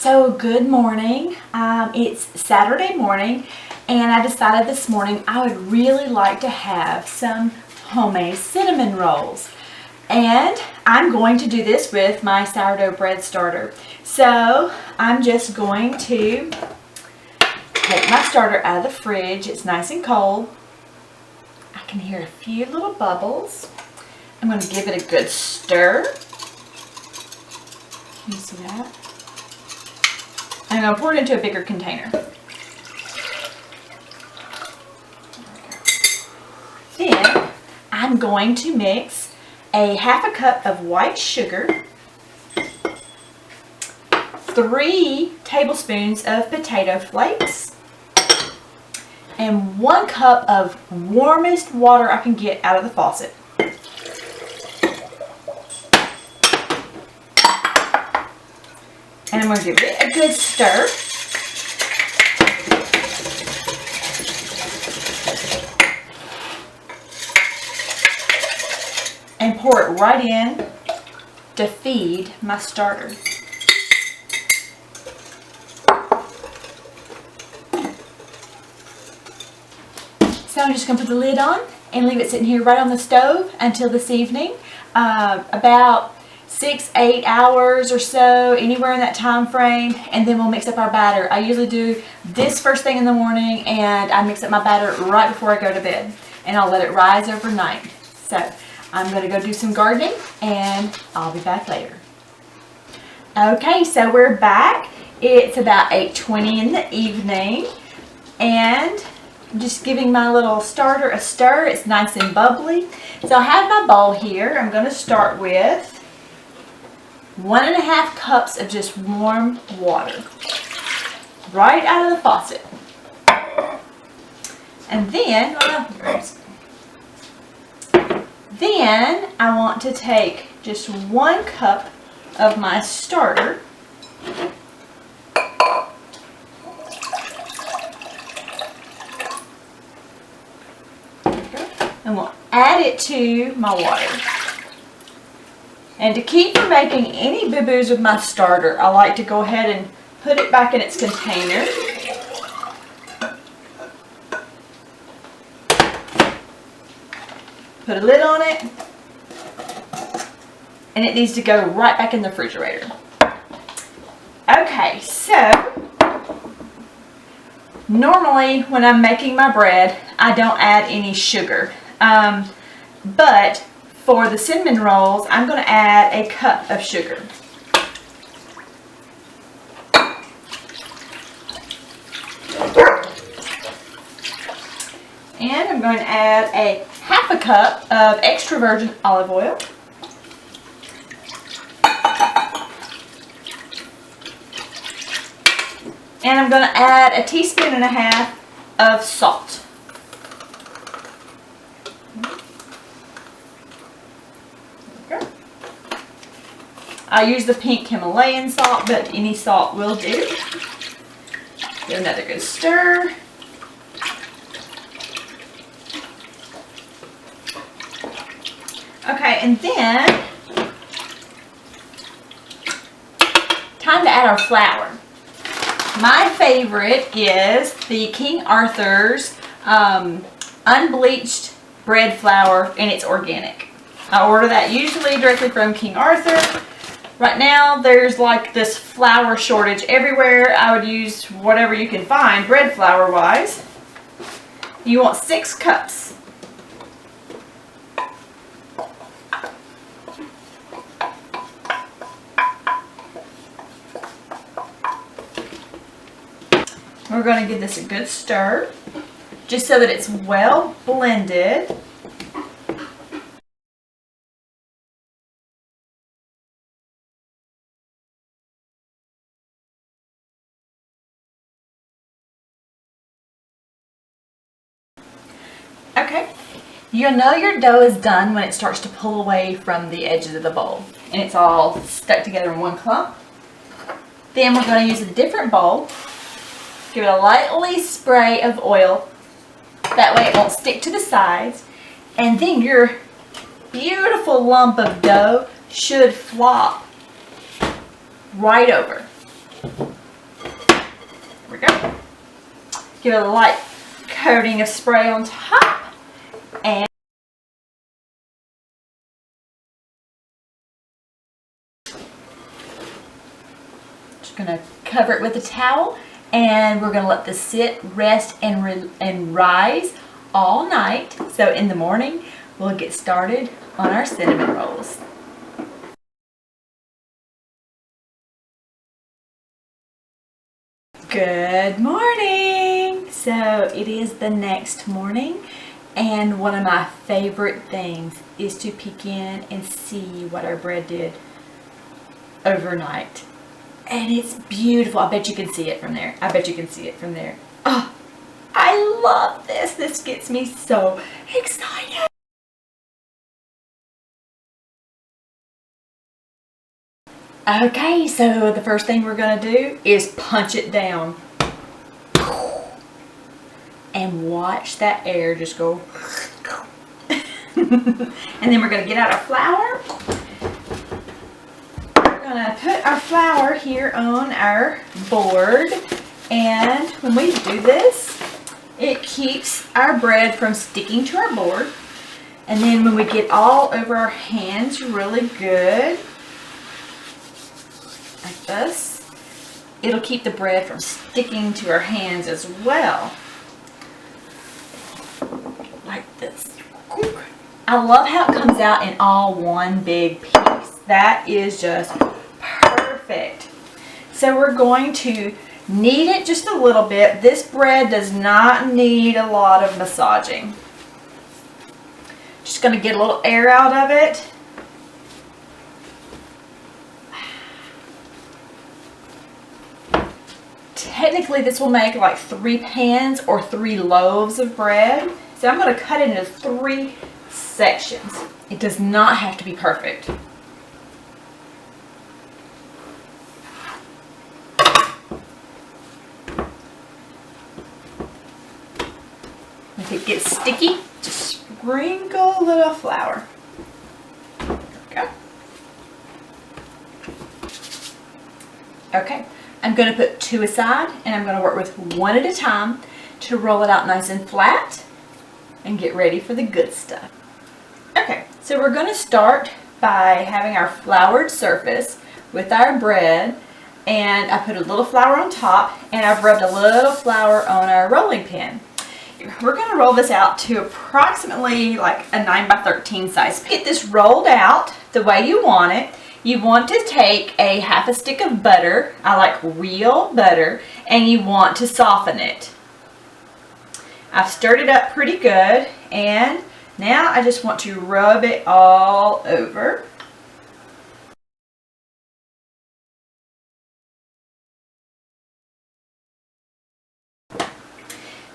So good morning. It's Saturday morning and I decided this morning I would really like to have some homemade cinnamon rolls. And I'm going to do this with my sourdough bread starter. So I'm just going to take my starter out of the fridge. It's nice and cold. I can hear a few little bubbles. I'm going to give it a good stir. Can you see that? I'm going to pour it into a bigger container. Then I'm going to mix a half a cup of white sugar, 3 tablespoons of potato flakes, and 1 cup of warmest water I can get out of the faucet. And I'm going to give it a good stir. And pour it right in to feed my starter. So I'm just going to put the lid on and leave it sitting here right on the stove until this evening. About 6-8 hours or so, anywhere in that time frame, and then we'll mix up our batter. I usually do this first thing in the morning, and I mix up my batter right before I go to bed, and I'll let it rise overnight. So I'm going to go do some gardening, and I'll be back later. Okay, so we're back. It's about 8:20 in the evening, and I'm just giving my little starter a stir. It's nice and bubbly. So I have my bowl here. I'm going to start with 1.5 cups of just warm water right out of the faucet. And then I want to take just 1 cup of my starter and we'll add it to my water. And to keep from making any boo-boos with my starter, I like to go ahead and put it back in its container. Put a lid on it. And it needs to go right back in the refrigerator. Okay, so normally when I'm making my bread, I don't add any sugar. But for the cinnamon rolls, I'm going to add a cup of sugar. And I'm going to add a half a cup of extra virgin olive oil. And I'm going to add a 1.5 teaspoons of salt. I use the pink Himalayan salt, but any salt will do. Give another good stir. Okay, and then time to add our flour. My favorite is the King Arthur's unbleached bread flour, and it's organic. I order that usually directly from King Arthur. Right now, there's like this flour shortage everywhere. I would use whatever you can find bread flour wise. You want 6 cups. We're going to give this a good stir, just so that it's well blended. Okay, you'll know your dough is done when it starts to pull away from the edges of the bowl and it's all stuck together in one clump. Then we're going to use a different bowl. Give it a lightly spray of oil. That way it won't stick to the sides. And then your beautiful lump of dough should flop right over. Give it a light coating of spray on top. And just going to cover it with a towel. And we're going to let this sit, rest, and rise all night. So in the morning, we'll get started on our cinnamon rolls. Good morning! So it is the next morning, and one of my favorite things is to peek in and see what our bread did overnight. And it's beautiful. I bet you can see it from there. I bet you can see it from there. Oh, I love this. This gets me so excited. Okay, so the first thing we're going to do is punch it down. And watch that air just go. And then we're going to get out our flour. We're going to put our flour here on our board. And when we do this, it keeps our bread from sticking to our board. And then when we get all over our hands really good, like this, it'll keep the bread from sticking to our hands as well. Like this. I love how it comes out in all one big piece. That is just perfect. So we're going to knead it just a little bit. This bread does not need a lot of massaging. Just going to get a little air out of it. Technically, this will make like 3 pans or 3 loaves of bread. So I'm going to cut it into 3 sections. It does not have to be perfect. If it gets sticky, just sprinkle a little flour. There we go. Okay. I'm going to put 2 aside, and I'm going to work with 1 at a time to roll it out nice and flat and get ready for the good stuff. Okay, so we're going to start by having our floured surface with our bread, and I put a little flour on top, and I've rubbed a little flour on our rolling pin. We're going to roll this out to approximately like a 9 by 13 size. Get this rolled out the way you want it. You want to take a half a stick of butter, I like real butter, and you want to soften it. I've stirred it up pretty good, and now I just want to rub it all over.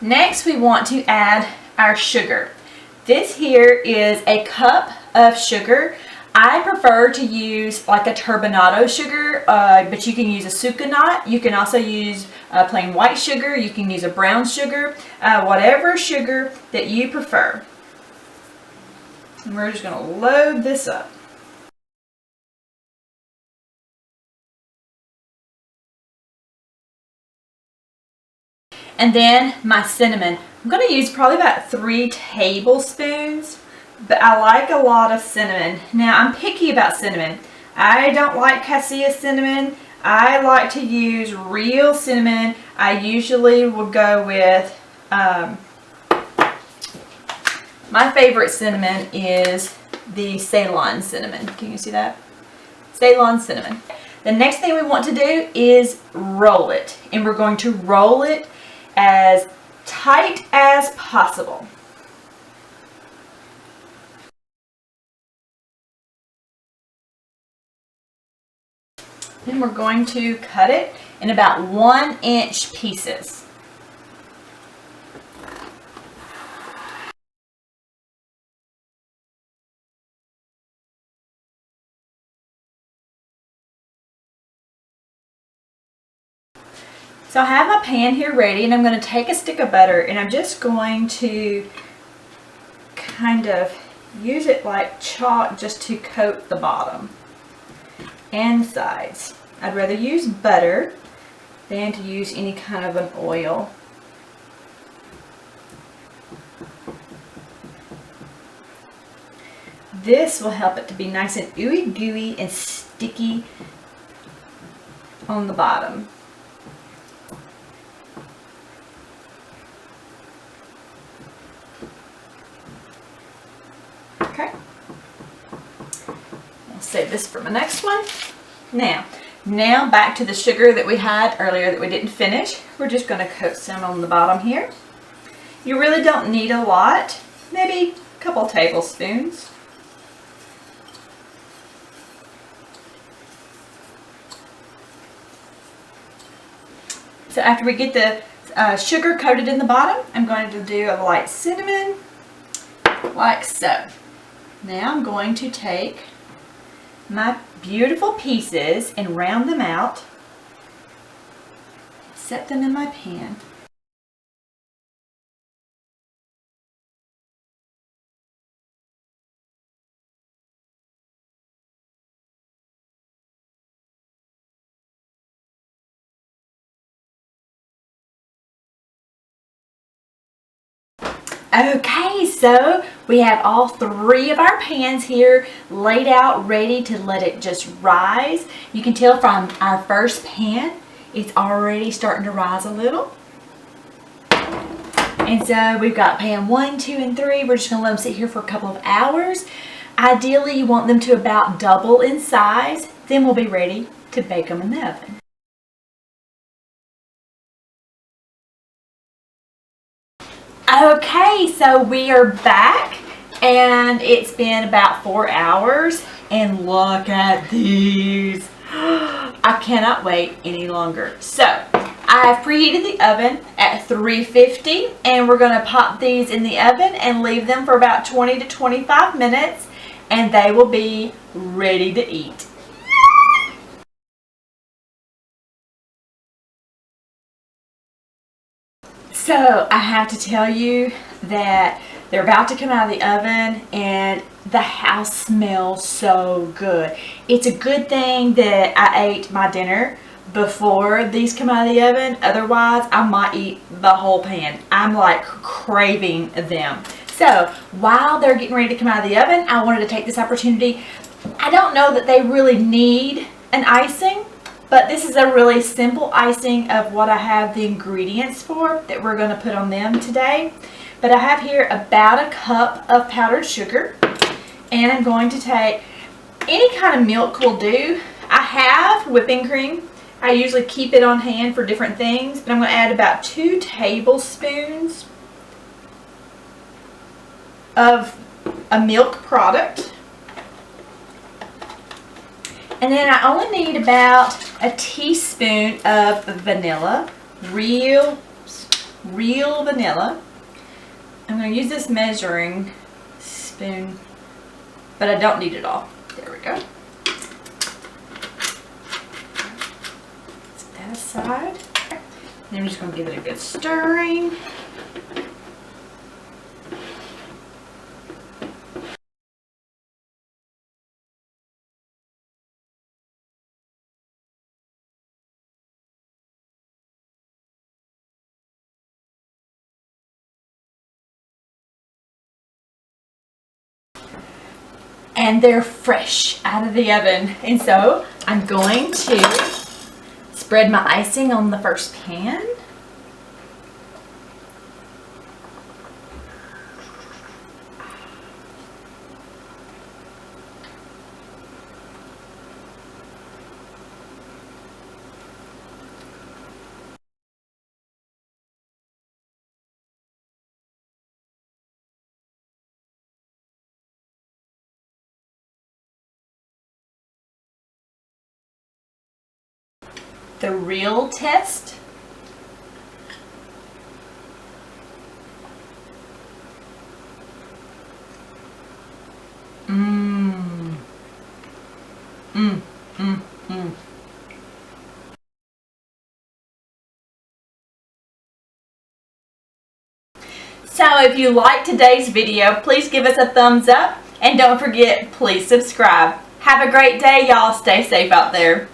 Next, we want to add our sugar. This here is a cup of sugar. I prefer to use like a turbinado sugar, but you can use a sucanat. You can also use plain white sugar. You can use a brown sugar, whatever sugar that you prefer. And we're just going to load this up. And then my cinnamon. I'm going to use probably about 3 tablespoons. But I like a lot of cinnamon. Now, I'm picky about cinnamon. I don't like cassia cinnamon. I like to use real cinnamon. I usually will go with, my favorite cinnamon is the Ceylon cinnamon. Can you see that? Ceylon cinnamon. The next thing we want to do is roll it. And we're going to roll it as tight as possible. Then we're going to cut it in about 1-inch pieces. So I have my pan here ready, and I'm going to take a stick of butter, and I'm just going to kind of use it like chalk just to coat the bottom and the sides. I'd rather use butter than to use any kind of an oil. This will help it to be nice and ooey gooey and sticky on the bottom. Okay. I'll save this for my next one. Now back to the sugar that we had earlier that we didn't finish. We're just going to coat some on the bottom here. You really don't need a lot, maybe a couple tablespoons. So after we get the sugar coated in the bottom, I'm going to do a light cinnamon, like so. Now I'm going to take my beautiful pieces and round them out, set them in my pan. Okay, so we have all 3 of our pans here laid out, ready to let it just rise. You can tell from our first pan, it's already starting to rise a little. And so we've got pan 1, 2, and 3. We're just going to let them sit here for a couple of hours. Ideally, you want them to about double in size. Then we'll be ready to bake them in the oven. Okay, so we are back and it's been about 4 hours and look at these. I cannot wait any longer. So I have preheated the oven at 350 and we're going to pop these in the oven and leave them for about 20 to 25 minutes and they will be ready to eat. So I have to tell you that they're about to come out of the oven and the house smells so good. It's a good thing that I ate my dinner before these come out of the oven. Otherwise, I might eat the whole pan. I'm like craving them. So while they're getting ready to come out of the oven, I wanted to take this opportunity. I don't know that they really need an icing, but this is a really simple icing of what I have the ingredients for that we're going to put on them today. But I have here about a cup of powdered sugar. And I'm going to take any kind of milk will do. I have whipping cream. I usually keep it on hand for different things. But I'm going to add about 2 tablespoons of a milk product. And then I only need about a teaspoon of vanilla, real vanilla. I'm going to use this measuring spoon, but I don't need it all. There we go. Set that aside. Then I'm just going to give it a good stirring. And they're fresh out of the oven. And so I'm going to spread my icing on the first pan. The real test. So if you liked today's video, please give us a thumbs up and don't forget, please subscribe. Have a great day, y'all. Stay safe out there.